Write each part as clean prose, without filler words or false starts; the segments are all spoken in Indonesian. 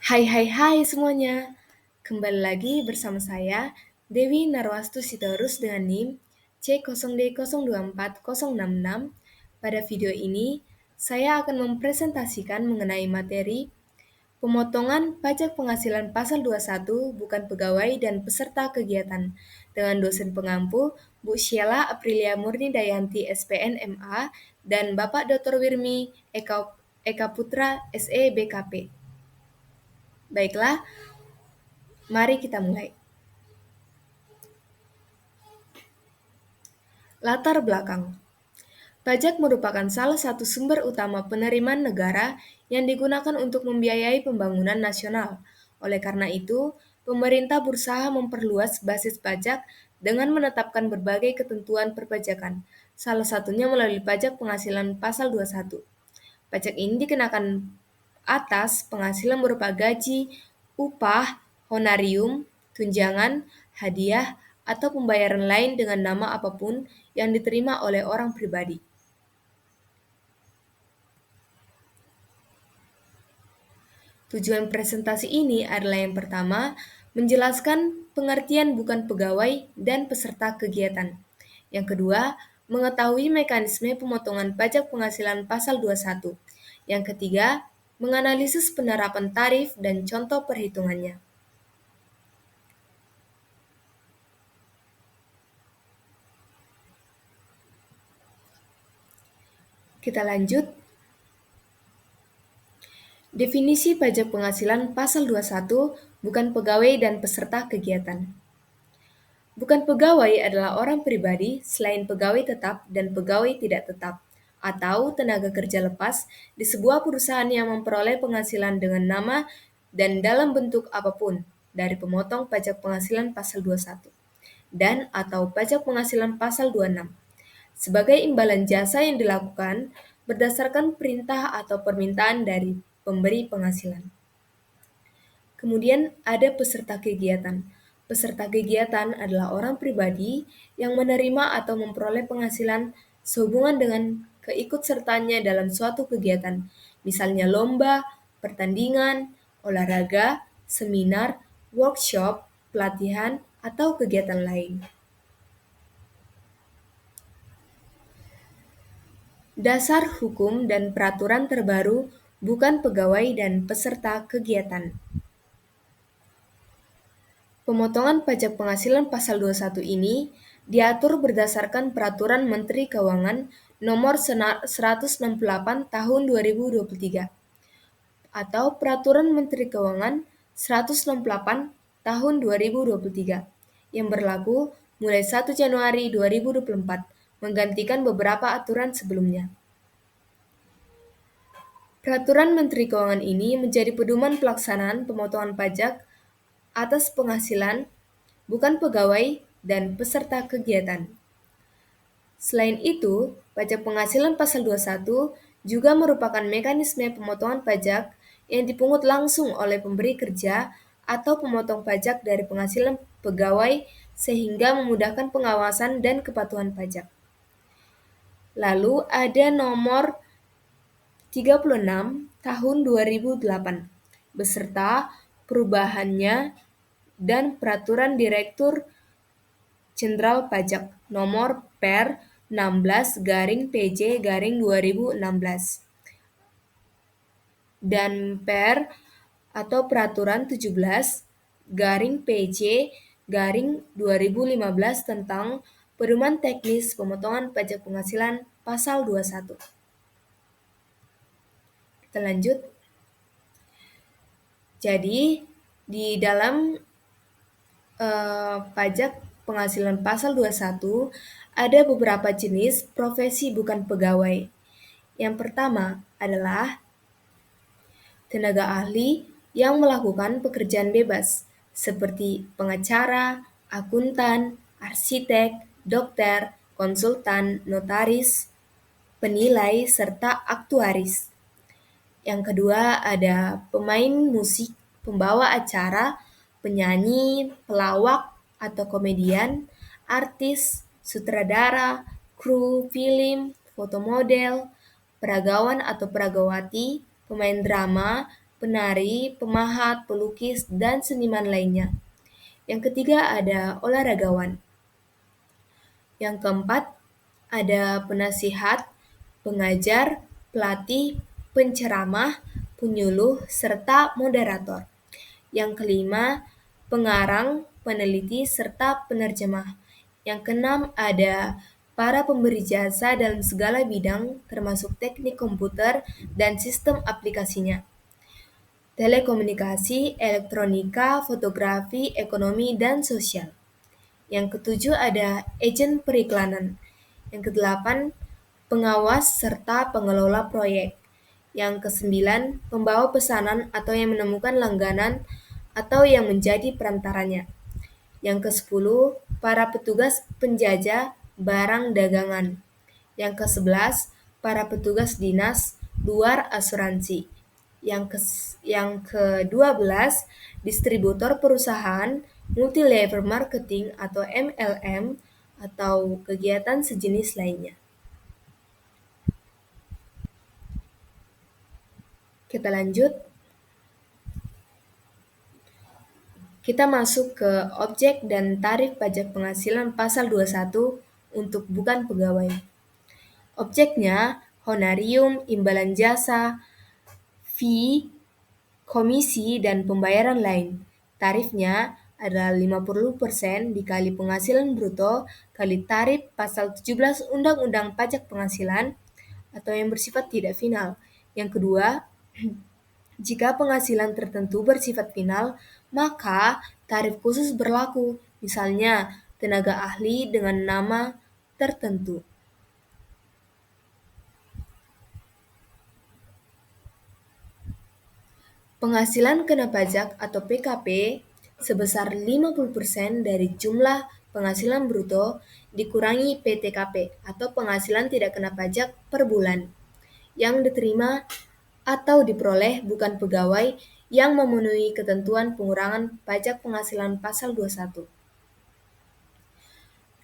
Hai hai hai semuanya. Kembali lagi bersama saya Dewi Narwastu Sitorus dengan NIM C0D024066. Pada video ini, saya akan mempresentasikan mengenai materi pemotongan pajak penghasilan pasal 21 bukan pegawai dan peserta kegiatan dengan dosen pengampu Bu Sheila Aprilia Murni Dayanti SPN MA dan Bapak Dr. Wirmi Eka Putra SE BKP. Baiklah, mari kita mulai. Latar belakang. Pajak merupakan salah satu sumber utama penerimaan negara yang digunakan untuk membiayai pembangunan nasional. Oleh karena itu, pemerintah berusaha memperluas basis pajak dengan menetapkan berbagai ketentuan perpajakan, salah satunya melalui pajak penghasilan pasal 21. Pajak ini dikenakan atas penghasilan berupa gaji, upah, honorium, tunjangan, hadiah, atau pembayaran lain dengan nama apapun yang diterima oleh orang pribadi. Tujuan presentasi ini adalah yang pertama, menjelaskan pengertian bukan pegawai dan peserta kegiatan. Yang kedua, mengetahui mekanisme pemotongan pajak penghasilan pasal 21. Yang ketiga, menganalisis penerapan tarif dan contoh perhitungannya. Kita lanjut. Definisi pajak penghasilan pasal 21 bukan pegawai dan peserta kegiatan. Bukan pegawai adalah orang pribadi selain pegawai tetap dan pegawai tidak tetap, atau tenaga kerja lepas di sebuah perusahaan yang memperoleh penghasilan dengan nama dan dalam bentuk apapun dari pemotong pajak penghasilan pasal 21 dan atau pajak penghasilan pasal 26 sebagai imbalan jasa yang dilakukan berdasarkan perintah atau permintaan dari pemberi penghasilan. Kemudian ada peserta kegiatan. Peserta kegiatan adalah orang pribadi yang menerima atau memperoleh penghasilan sehubungan dengan keikutsertaannya dalam suatu kegiatan, misalnya lomba, pertandingan, olahraga, seminar, workshop, pelatihan, atau kegiatan lain. Dasar hukum dan peraturan terbaru bukan pegawai dan peserta kegiatan. Pemotongan pajak penghasilan pasal 21 ini diatur berdasarkan Peraturan Menteri Keuangan Nomor 168 Tahun 2023 atau Peraturan Menteri Keuangan 168 Tahun 2023 yang berlaku mulai 1 Januari 2024 menggantikan beberapa aturan sebelumnya. Peraturan Menteri Keuangan ini menjadi pedoman pelaksanaan pemotongan pajak atas penghasilan bukan pegawai dan peserta kegiatan. Selain itu, pajak penghasilan pasal 21 juga merupakan mekanisme pemotongan pajak yang dipungut langsung oleh pemberi kerja atau pemotong pajak dari penghasilan pegawai sehingga memudahkan pengawasan dan kepatuhan pajak. Lalu ada nomor 36 tahun 2008 beserta perubahannya dan Peraturan Direktur Jenderal Pajak Nomor Per 16/PJ/2016 dan Per atau Peraturan 17/PJ/2015 tentang pedoman teknis pemotongan pajak penghasilan pasal 21. Kita lanjut. Jadi, di dalam pajak penghasilan pasal 21 ada beberapa jenis profesi bukan pegawai. Yang pertama adalah tenaga ahli yang melakukan pekerjaan bebas seperti pengacara, akuntan, arsitek, dokter, konsultan, notaris, penilai, serta aktuaris. Yang kedua ada pemain musik, pembawa acara, penyanyi, pelawak atau komedian, artis, sutradara, kru film, fotomodel, peragawan atau peragawati, pemain drama, penari, pemahat, pelukis, dan seniman lainnya. Yang ketiga ada olahragawan. Yang keempat ada penasihat, pengajar, pelatih, penceramah, penyuluh, serta moderator. Yang kelima, pengarang, peneliti, serta penerjemah. Yang keenam ada para pemberi jasa dalam segala bidang termasuk teknik komputer dan sistem aplikasinya. Telekomunikasi, elektronika, fotografi, ekonomi, dan sosial. Yang ketujuh ada agen periklanan. Yang kedelapan, pengawas serta pengelola proyek. Yang kesembilan, pembawa pesanan atau yang menemukan langganan atau yang menjadi perantaranya. Yang kesepuluh, para petugas penjajah barang dagangan. Yang kesebelas, para petugas dinas luar asuransi. Yang ke-12, distributor perusahaan multi-level marketing atau MLM atau kegiatan sejenis lainnya. Kita lanjut. Kita masuk ke objek dan tarif pajak penghasilan pasal 21 untuk bukan pegawai. Objeknya honorium, imbalan jasa, fee, komisi, dan pembayaran lain. Tarifnya adalah 50% dikali penghasilan bruto kali tarif pasal 17 Undang-Undang Pajak Penghasilan atau yang bersifat tidak final. Yang kedua, jika penghasilan tertentu bersifat final, maka tarif khusus berlaku, misalnya tenaga ahli dengan nama tertentu. Penghasilan kena pajak atau PKP sebesar 50% dari jumlah penghasilan bruto dikurangi PTKP atau penghasilan tidak kena pajak per bulan yang diterima atau diperoleh bukan pegawai yang memenuhi ketentuan pengurangan pajak penghasilan pasal 21.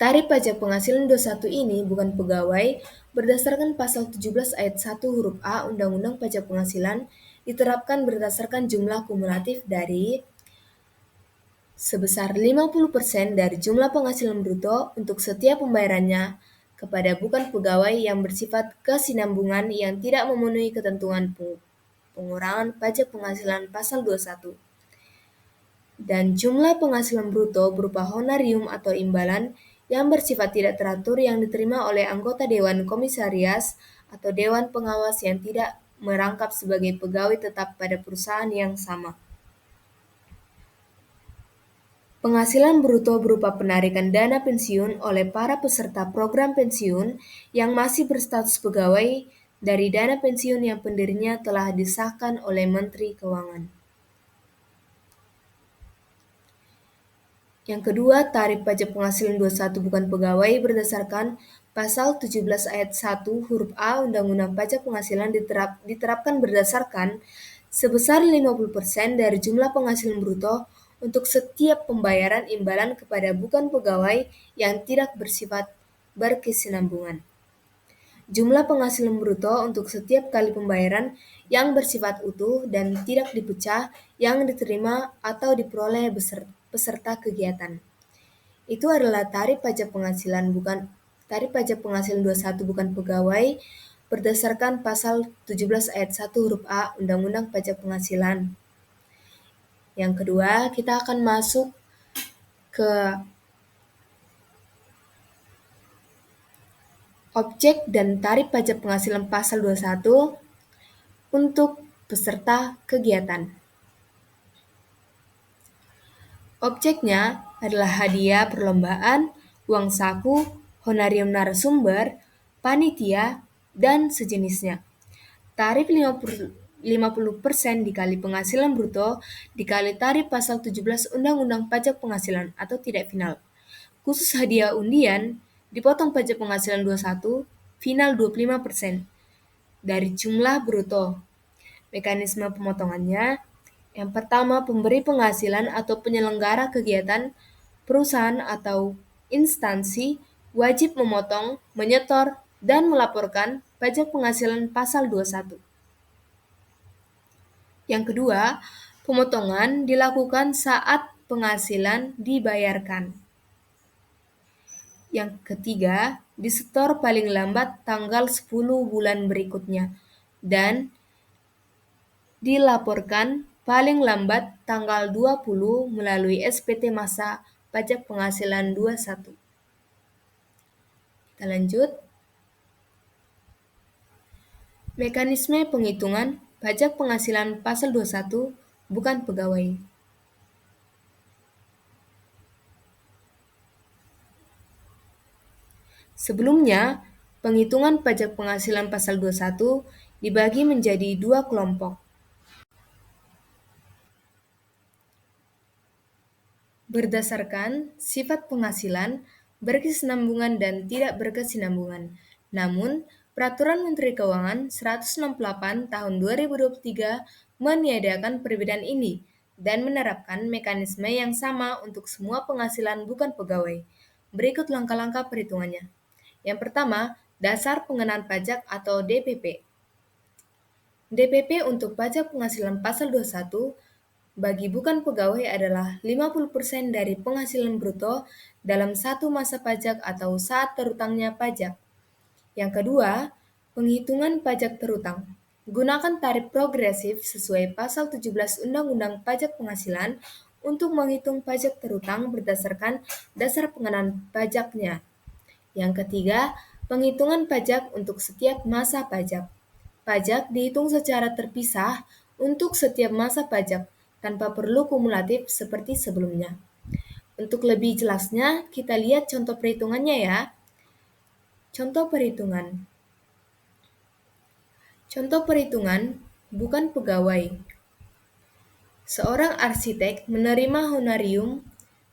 Tarif pajak penghasilan 21 ini bukan pegawai berdasarkan pasal 17 ayat 1 huruf A Undang-Undang Pajak Penghasilan diterapkan berdasarkan jumlah kumulatif dari sebesar 50% dari jumlah penghasilan bruto untuk setiap pembayarannya kepada bukan pegawai yang bersifat kesinambungan yang tidak memenuhi ketentuan pengurangan pajak penghasilan pasal 21. Dan jumlah penghasilan bruto berupa honorium atau imbalan yang bersifat tidak teratur yang diterima oleh anggota Dewan Komisarias atau Dewan Pengawas yang tidak merangkap sebagai pegawai tetap pada perusahaan yang sama. Penghasilan bruto berupa penarikan dana pensiun oleh para peserta program pensiun yang masih berstatus pegawai dari dana pensiun yang pendirinya telah disahkan oleh Menteri Keuangan. Yang kedua, tarif pajak penghasilan 21 bukan pegawai berdasarkan pasal 17 ayat 1 huruf A Undang-Undang Pajak Penghasilan diterapkan berdasarkan sebesar 50% dari jumlah penghasilan bruto untuk setiap pembayaran imbalan kepada bukan pegawai yang tidak bersifat berkesinambungan. Jumlah penghasilan bruto untuk setiap kali pembayaran yang bersifat utuh dan tidak dipecah yang diterima atau diperoleh peserta kegiatan. Itu adalah tarif pajak penghasilan 21 bukan pegawai berdasarkan pasal 17 ayat 1 huruf A Undang-Undang Pajak Penghasilan. Yang kedua, kita akan masuk ke objek dan tarif pajak penghasilan pasal 21 untuk peserta kegiatan. Objeknya adalah hadiah perlombaan, uang saku, honorium narasumber, panitia, dan sejenisnya. Tarif 50% dikali penghasilan bruto dikali tarif pasal 17 Undang-Undang Pajak Penghasilan atau tidak final. Khusus hadiah undian dipotong pajak penghasilan 21, final 25% dari jumlah bruto. Mekanisme pemotongannya, yang pertama, pemberi penghasilan atau penyelenggara kegiatan, perusahaan atau instansi wajib memotong, menyetor, dan melaporkan pajak penghasilan pasal 21. Yang kedua, pemotongan dilakukan saat penghasilan dibayarkan. Yang ketiga, disetor paling lambat tanggal 10 bulan berikutnya dan dilaporkan paling lambat tanggal 20 melalui SPT Masa Pajak Penghasilan 21. Kita lanjut. Mekanisme penghitungan pajak penghasilan pasal 21 bukan pegawai. Sebelumnya, penghitungan pajak penghasilan pasal 21 dibagi menjadi dua kelompok. Berdasarkan sifat penghasilan, berkesinambungan dan tidak berkesinambungan. Namun, Peraturan Menteri Keuangan 168 Tahun 2023 meniadakan perbedaan ini dan menerapkan mekanisme yang sama untuk semua penghasilan bukan pegawai. Berikut langkah-langkah perhitungannya. Yang pertama, dasar pengenaan pajak atau DPP. DPP untuk pajak penghasilan pasal 21 bagi bukan pegawai adalah 50% dari penghasilan bruto dalam satu masa pajak atau saat terutangnya pajak. Yang kedua, penghitungan pajak terutang. Gunakan tarif progresif sesuai pasal 17 Undang-Undang Pajak Penghasilan untuk menghitung pajak terutang berdasarkan dasar pengenaan pajaknya. Yang ketiga, penghitungan pajak untuk setiap masa pajak. Pajak dihitung secara terpisah untuk setiap masa pajak, tanpa perlu kumulatif seperti sebelumnya. Untuk lebih jelasnya, kita lihat contoh perhitungannya ya. Contoh perhitungan. Contoh perhitungan bukan pegawai. Seorang arsitek menerima honorium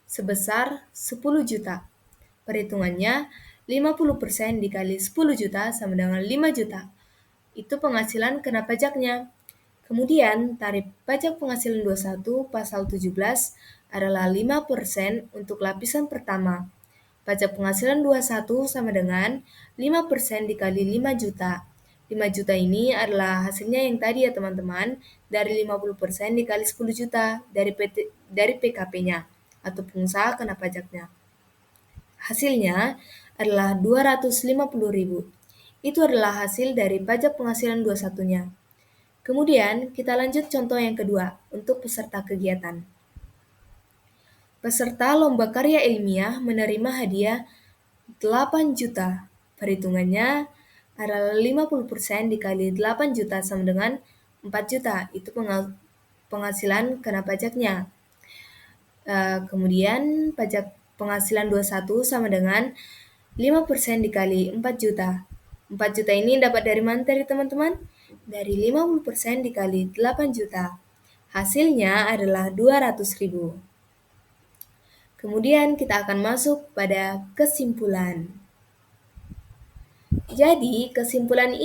sebesar 10 juta. Perhitungannya 50% dikali 10 juta sama dengan 5 juta. Itu penghasilan kena pajaknya. Kemudian, tarif pajak penghasilan 21 pasal 17 adalah 5% untuk lapisan pertama. Pajak penghasilan 21 sama dengan 5% dikali 5 juta. 5 juta ini adalah hasilnya yang tadi ya teman-teman, dari 50% dikali 10 juta dari PKP-nya atau pengusaha kena pajaknya. Hasilnya adalah 250.000. Itu adalah hasil dari pajak penghasilan 21-nya. Kemudian, kita lanjut contoh yang kedua untuk peserta kegiatan. Peserta lomba karya ilmiah menerima hadiah 8 juta. Perhitungannya adalah 50% dikali 8 juta sama dengan 4 juta. Itu penghasilan kena pajaknya. Kemudian pajak penghasilan 21 sama dengan 5% dikali 4 juta. 4 juta ini dapat dari mana tadi teman-teman? Dari 50% dikali 8 juta. Hasilnya adalah 200.000. Kemudian kita akan masuk pada kesimpulan. Jadi, kesimpulan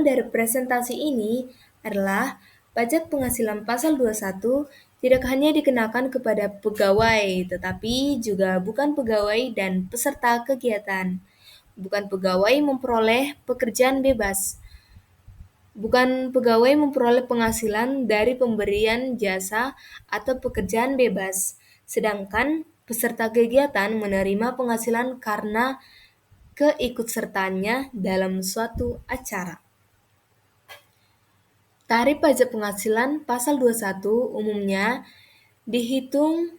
dari presentasi ini adalah pajak penghasilan pasal 21 tidak hanya dikenakan kepada pegawai, tetapi juga bukan pegawai dan peserta kegiatan. Bukan pegawai memperoleh pekerjaan bebas. Bukan pegawai memperoleh penghasilan dari pemberian jasa atau pekerjaan bebas, sedangkan peserta kegiatan menerima penghasilan karena keikutsertaannya dalam suatu acara. Tarif pajak penghasilan pasal 21 umumnya dihitung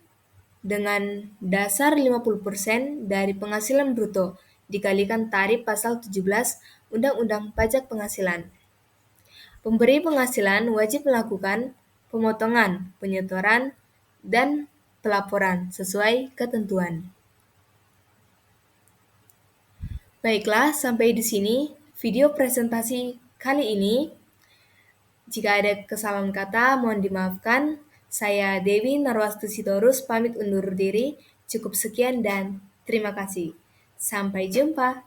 dengan dasar 50% dari penghasilan bruto dikalikan tarif pasal 17 Undang-Undang Pajak Penghasilan. Pemberi penghasilan wajib melakukan pemotongan, penyetoran, dan pelaporan sesuai ketentuan. Baiklah, sampai di sini video presentasi kali ini. Jika ada kesalahan kata, mohon dimaafkan. Saya Dewi Narwastu Sitorus pamit undur diri. Cukup sekian dan terima kasih. Sampai jumpa.